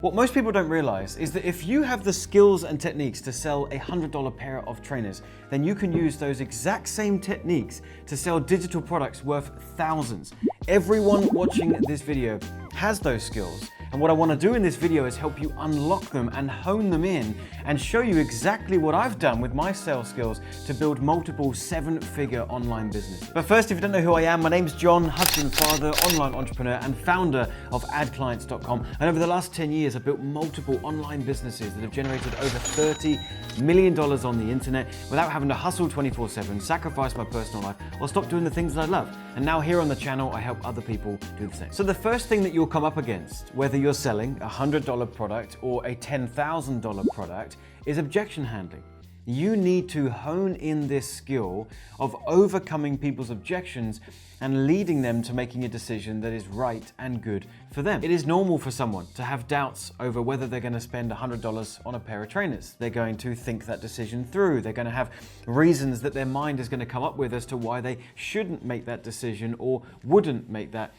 What most people don't realize is that if you have the skills and techniques to sell a $100 pair of trainers, then you can use those exact same techniques to sell digital products worth thousands. Everyone watching this video has those skills. And what I want to do in this video is help you unlock them and hone them in and show you exactly what I've done with my sales skills to build multiple seven-figure online business. But first, if you don't know who I am, my name's John, husband, father, online entrepreneur, and founder of AdClients.com. And over the last 10 years, I've built multiple online businesses that have generated over $30 million on the internet without having to hustle 24/7, sacrifice my personal life, or stop doing the things that I love. And now here on the channel, I help other people do the same. So the first thing that you'll come up against, whether you're selling a $100 product or a $10,000 product, is objection handling. You need to hone in this skill of overcoming people's objections and leading them to making a decision that is right and good for them. It is normal for someone to have doubts over whether they're going to spend $100 on a pair of trainers. They're going to think that decision through. They're going to have reasons that their mind is going to come up with as to why they shouldn't make that decision or wouldn't make that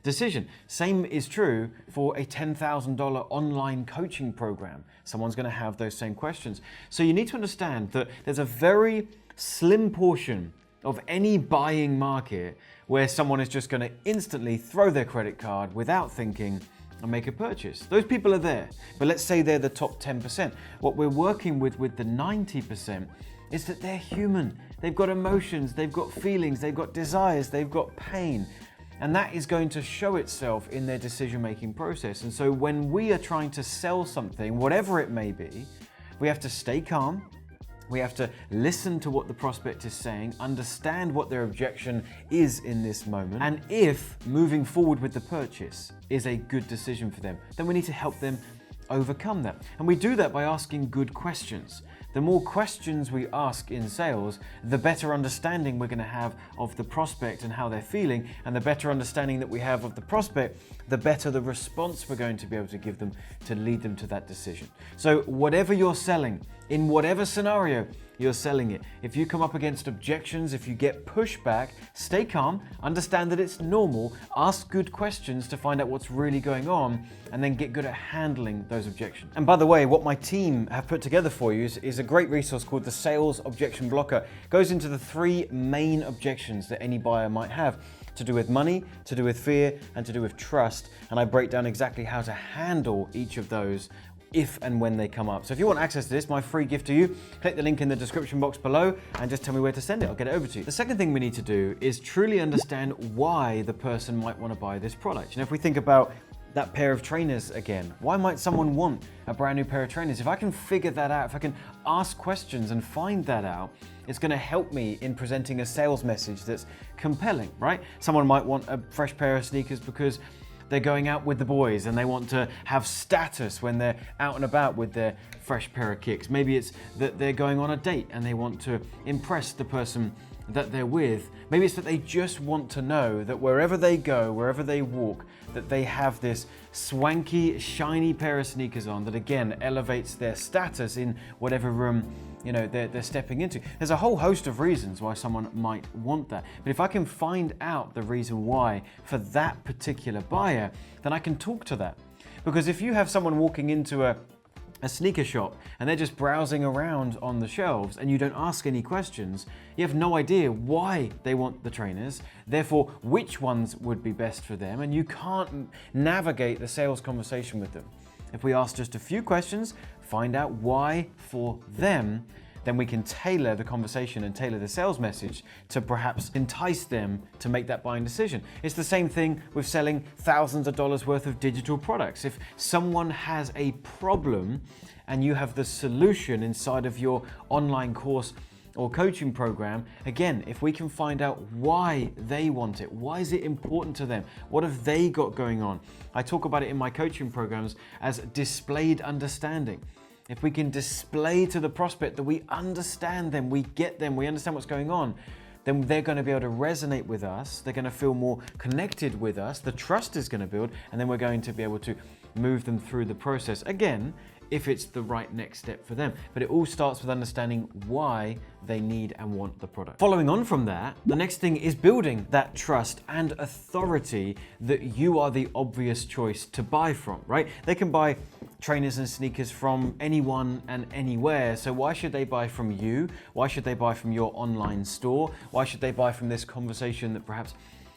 decision. Same is true for a $10,000 online coaching program. Someone's going to have those same questions. So you need to understand that there's a very slim portion of any buying market where someone is just going to instantly throw their credit card without thinking and make a purchase. Those people are there, but let's say they're the top 10%. What we're working with the 90% is that they're human. They've got emotions, they've got feelings, they've got desires, they've got pain. And that is going to show itself in their decision-making process. And so when we are trying to sell something, whatever it may be, we have to stay calm. We have to listen to what the prospect is saying, understand what their objection is in this moment. And if moving forward with the purchase is a good decision for them, then we need to help them overcome that. And we do that by asking good questions. The more questions we ask in sales, the better understanding we're going to have of the prospect and how they're feeling, and the better understanding that we have of the prospect, the better the response we're going to be able to give them to lead them to that decision. So whatever you're selling, in whatever scenario you're selling it, if you come up against objections, if you get pushback, stay calm, understand that it's normal, ask good questions to find out what's really going on, and then get good at handling those objections. And by the way, what my team have put together for you is a great resource called the Sales Objection Blocker. It goes into the three main objections that any buyer might have, to do with money, to do with fear, and to do with trust. And I break down exactly how to handle each of those if and when they come up. So if you want access to this, my free gift to you, click the link in the description box below and just tell me where to send it. I'll get it over to you. The second thing we need to do is truly understand why the person might want to buy this product. You know, if we think about that pair of trainers again, why might someone want a brand new pair of trainers? If I can figure that out, if I can ask questions and find that out, it's going to help me in presenting a sales message that's compelling, right? Someone might want a fresh pair of sneakers because they're going out with the boys and they want to have status when they're out and about with their fresh pair of kicks. Maybe it's that they're going on a date and they want to impress the person that they're with. Maybe it's that they just want to know that wherever they go, wherever they walk, that they have this swanky, shiny pair of sneakers on that again elevates their status in whatever room they're stepping into. There's a whole host of reasons why someone might want that. But if I can find out the reason why for that particular buyer, then I can talk to that. Because if you have someone walking into a sneaker shop and they're just browsing around on the shelves and you don't ask any questions, you have no idea why they want the trainers, therefore which ones would be best for them, and you can't navigate the sales conversation with them. If we ask just a few questions, find out why for them, then we can tailor the conversation and tailor the sales message to perhaps entice them to make that buying decision. It's the same thing with selling thousands of dollars worth of digital products. If someone has a problem and you have the solution inside of your online course or coaching program, again, if we can find out why they want it, why is it important to them, what have they got going on? I talk about it in my coaching programs as displayed understanding. If we can display to the prospect that we understand them, we get them, we understand what's going on, then they're going to be able to resonate with us, they're going to feel more connected with us, the trust is going to build, and then we're going to be able to move them through the process. Again, if it's the right next step for them. But it all starts with understanding why they need and want the product. Following on from that, the next thing is building that trust and authority that you are the obvious choice to buy from, right? They can buy trainers and sneakers from anyone and anywhere. So why should they buy from you? Why should they buy from your online store? Why should they buy from this conversation that perhaps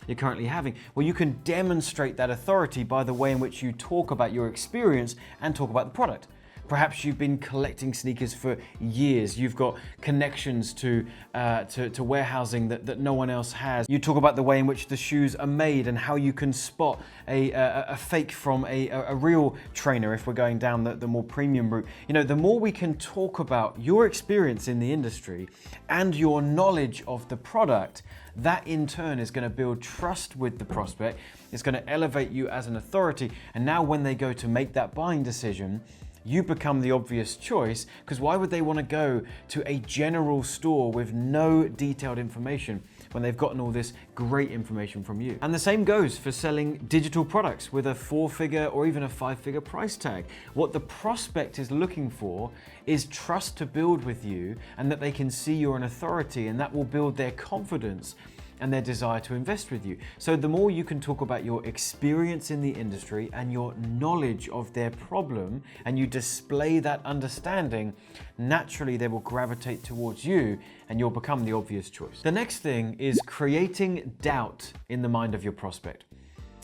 you're currently having? Well, you can demonstrate that authority by the way in which you talk about your experience and talk about the product. Perhaps you've been collecting sneakers for years. You've got connections to warehousing that no one else has. You talk about the way in which the shoes are made and how you can spot a fake from a real trainer if we're going down the more premium route. You know, the more we can talk about your experience in the industry and your knowledge of the product, that in turn is going to build trust with the prospect. It's going to elevate you as an authority. And now when they go to make that buying decision, you become the obvious choice, because why would they want to go to a general store with no detailed information when they've gotten all this great information from you? And the same goes for selling digital products with a 4-figure or even a 5-figure price tag. What the prospect is looking for is trust to build with you, and that they can see you're an authority, and that will build their confidence and their desire to invest with you. So the more you can talk about your experience in the industry and your knowledge of their problem, and you display that understanding, naturally they will gravitate towards you and you'll become the obvious choice. The next thing is creating doubt in the mind of your prospect.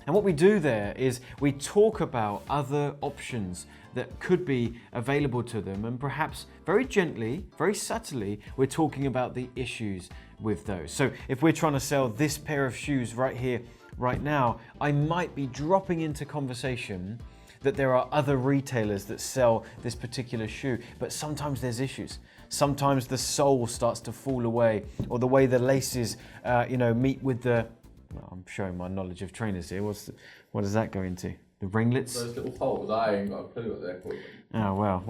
And what we do there is we talk about other options that could be available to them, and perhaps very gently, very subtly, we're talking about the issues with those. So if we're trying to sell this pair of shoes right here, right now, I might be dropping into conversation that there are other retailers that sell this particular shoe, but sometimes there's issues. Sometimes the sole starts to fall away, or the way the laces, meet with the, well, I'm showing my knowledge of trainers here. What does that go into? The ringlets? Those little holes, I ain't got a clue what they're called. Oh, well.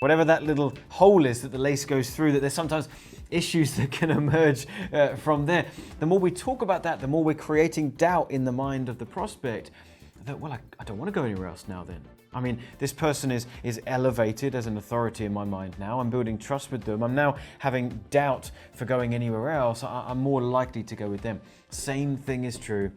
Whatever that little hole is that the lace goes through, that there's sometimes issues that can emerge from there. The more we talk about that, the more we're creating doubt in the mind of the prospect that, well, I don't want to go anywhere else now then. I mean, this person is elevated as an authority in my mind now. I'm building trust with them. I'm now having doubt for going anywhere else. I'm more likely to go with them. Same thing is true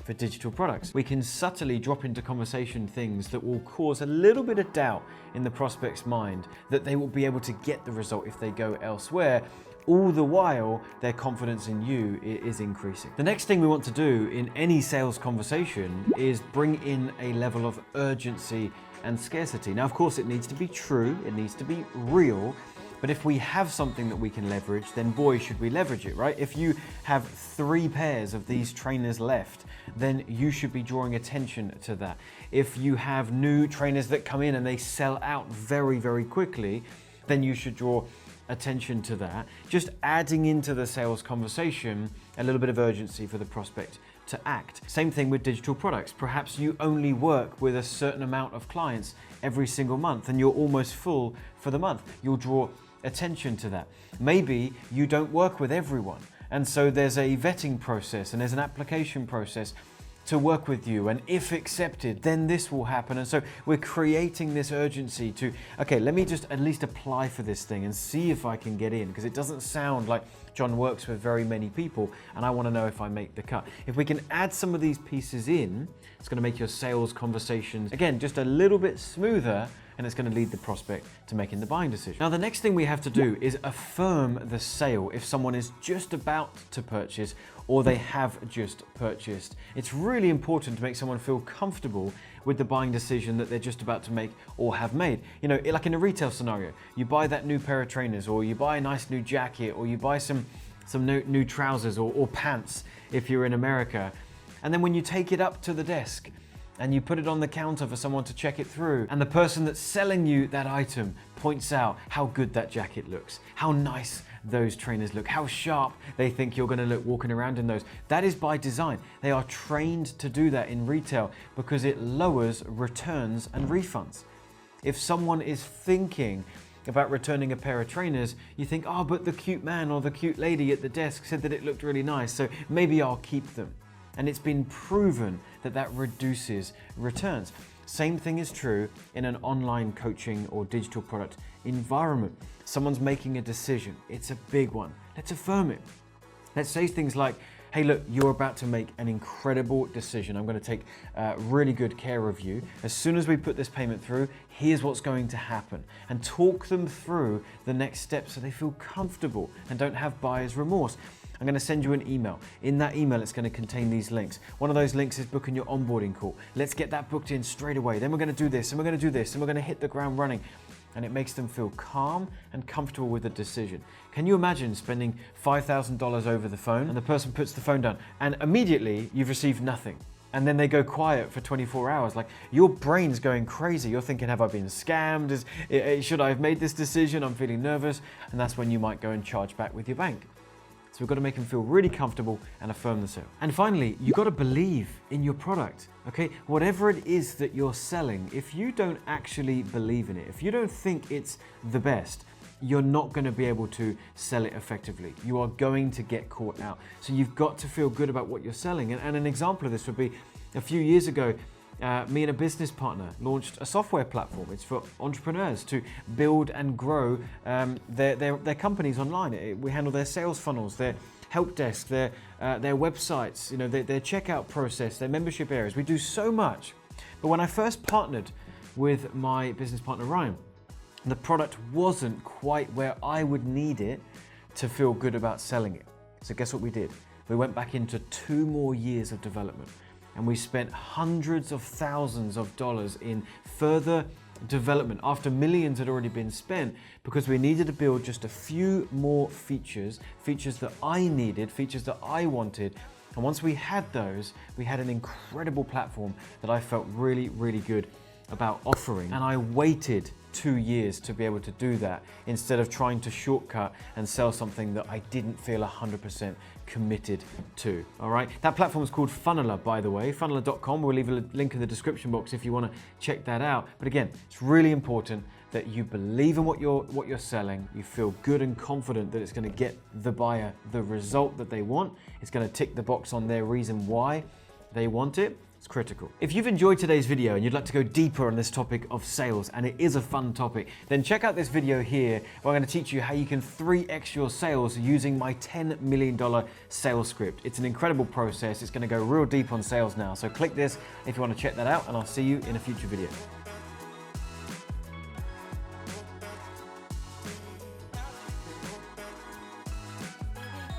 for digital products. We can subtly drop into conversation things that will cause a little bit of doubt in the prospect's mind that they will be able to get the result if they go elsewhere. All the while, their confidence in you is increasing. The next thing we want to do in any sales conversation is bring in a level of urgency and scarcity. Now, of course, it needs to be true, it needs to be real, but if we have something that we can leverage, then boy, should we leverage it, right? If you have 3 pairs of these trainers left, then you should be drawing attention to that. If you have new trainers that come in and they sell out very, very quickly, then you should draw attention to that. Just adding into the sales conversation a little bit of urgency for the prospect to act. Same thing with digital products. Perhaps you only work with a certain amount of clients every single month and you're almost full for the month. You'll draw attention to that. Maybe you don't work with everyone, and so there's a vetting process and there's an application process to work with you, and if accepted, then this will happen. And so we're creating this urgency to, okay, let me just at least apply for this thing and see if I can get in, because it doesn't sound like John works with very many people and I want to know if I make the cut. If we can add some of these pieces in, it's going to make your sales conversations, again, just a little bit smoother, and it's going to lead the prospect to making the buying decision. Now, the next thing we have to do is affirm the sale if someone is just about to purchase or they have just purchased. It's really important to make someone feel comfortable with the buying decision that they're just about to make or have made. You know, like in a retail scenario, you buy that new pair of trainers, or you buy a nice new jacket, or you buy some new trousers or pants if you're in America. And then when you take it up to the desk, and you put it on the counter for someone to check it through, and the person that's selling you that item points out how good that jacket looks, how nice those trainers look, how sharp they think you're going to look walking around in those. That is by design. They are trained to do that in retail because it lowers returns and refunds. If someone is thinking about returning a pair of trainers, you think, oh, but the cute man or the cute lady at the desk said that it looked really nice, so maybe I'll keep them. And it's been proven that that reduces returns. Same thing is true in an online coaching or digital product environment. Someone's making a decision. It's a big one. Let's affirm it. Let's say things like, hey, look, you're about to make an incredible decision. I'm going to take really good care of you. As soon as we put this payment through, here's what's going to happen. And talk them through the next steps so they feel comfortable and don't have buyer's remorse. I'm going to send you an email. In that email, it's going to contain these links. One of those links is booking your onboarding call. Let's get that booked in straight away. Then we're going to do this, and we're going to do this, and we're going to hit the ground running. And it makes them feel calm and comfortable with the decision. Can you imagine spending $5,000 over the phone and the person puts the phone down and immediately you've received nothing? And then they go quiet for 24 hours. Like, your brain's going crazy. You're thinking, have I been scammed? Should I have made this decision? I'm feeling nervous. And that's when you might go and charge back with your bank. So we've got to make them feel really comfortable and affirm the sale. And finally, you've got to believe in your product, okay? Whatever it is that you're selling, if you don't actually believe in it, if you don't think it's the best, you're not going to be able to sell it effectively. You are going to get caught out. So you've got to feel good about what you're selling. And an example of this would be a few years ago, me and a business partner launched a software platform. It's for entrepreneurs to build and grow their companies online. We handle their sales funnels, their help desk, their websites, their checkout process, their membership areas. We do so much. But when I first partnered with my business partner, Ryan, the product wasn't quite where I would need it to feel good about selling it. So guess what we did? We went back into 2 more years of development. And we spent hundreds of thousands of dollars in further development after millions had already been spent, because we needed to build just a few more features that I needed, features that I wanted. And once we had those, we had an incredible platform that I felt really, really good about offering. And I waited 2 years to be able to do that instead of trying to shortcut and sell something that I didn't feel 100% committed to. All right, that platform is called Funneler, by the way, funneler.com. We'll leave a link in the description box if you want to check that out. But again, it's really important that you believe in what you're selling. You feel good and confident that it's going to get the buyer the result that they want. It's going to tick the box on their reason why they want it. It's critical. If you've enjoyed today's video and you'd like to go deeper on this topic of sales, and it is a fun topic, then check out this video here where I'm going to teach you how you can 3x your sales using my $10 million sales script. It's an incredible process. It's going to go real deep on sales now. So click this if you want to check that out, and I'll see you in a future video.